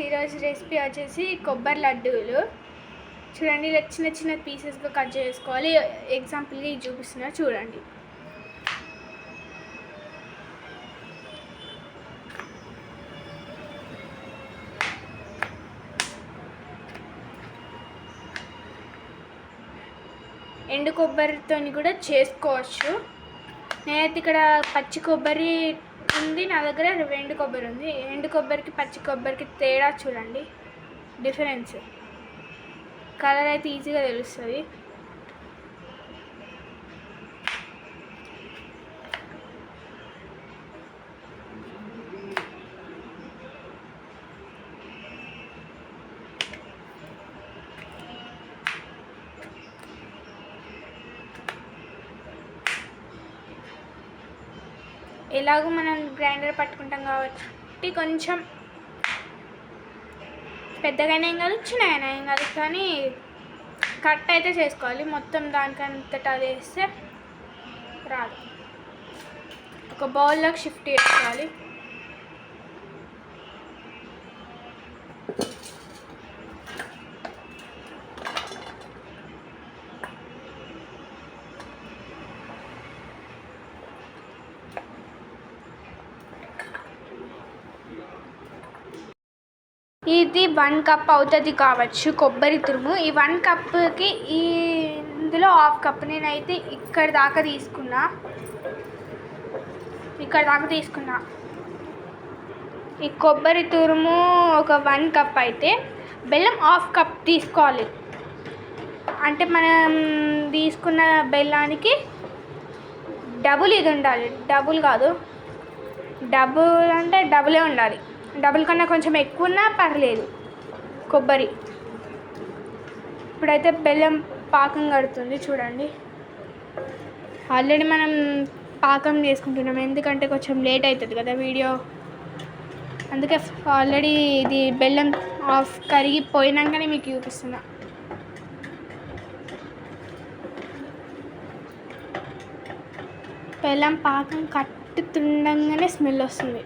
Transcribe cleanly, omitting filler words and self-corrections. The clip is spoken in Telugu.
ఈరోజు రెసిపీ వచ్చేసి కొబ్బరి లడ్డూలు. చూడండి, ఇలా చిన్న చిన్న పీసెస్గా కట్ చేసుకోవాలి. ఎగ్జాంపుల్గా ఇది చూపిస్తున్నా చూడండి. ఎండు కొబ్బరితో కూడా చేసుకోవచ్చు. నేనైతే ఇక్కడ పచ్చి కొబ్బరి ఉంది, నా దగ్గర ఎండు కొబ్బరి ఉంది. ఎండు కొబ్బరికి పచ్చి కొబ్బరికి తేడా చూడండి, డిఫరెన్స్. కలర్ అయితే ఈజీగా తెలుస్తుంది. ఎలాగో మనం గ్రైండర్ పట్టుకుంటాం కాబట్టి కొంచెం పెద్దగానే ఏం కాదు, చిన్నగానే ఏం కాదు, కానీ కట్ అయితే చేసుకోవాలి. మొత్తం దానికంతటా అది వేస్తే రాదు. ఒక బౌల్లోకి షిఫ్ట్ చేసుకోవాలి. ఇది 1 కప్ అవుతుంది కావచ్చు కొబ్బరి తురుము. ఈ 1 కప్కి ఇందులో 1/2 కప్ నేనైతే ఇక్కడ దాకా తీసుకున్నా. ఈ కొబ్బరి తురుము ఒక 1 కప్ అయితే బెల్లం 1/2 కప్ తీసుకోవాలి. అంటే మనం తీసుకున్న బెల్లానికి డబుల్ ఇది ఉండాలి. డబుల్ కాదు, డబుల్ అంటే డబులే ఉండాలి. డబుల్ కన్నా కొంచెం ఎక్కువ ఉన్నా పర్లేదు. కొబ్బరి ఇప్పుడైతే బెల్లం పాకం కడుతుంది చూడండి. ఆల్రెడీ మనం పాకం చేసుకుంటున్నాం, ఎందుకంటే కొంచెం లేట్ అవుతుంది కదా వీడియో, అందుకే ఆల్రెడీ ఇది బెల్లం కరిగిపోయినాకనే మీకు చూపిస్తున్నా. బెల్లం పాకం కట్టుతుండగానే స్మెల్ వస్తుంది.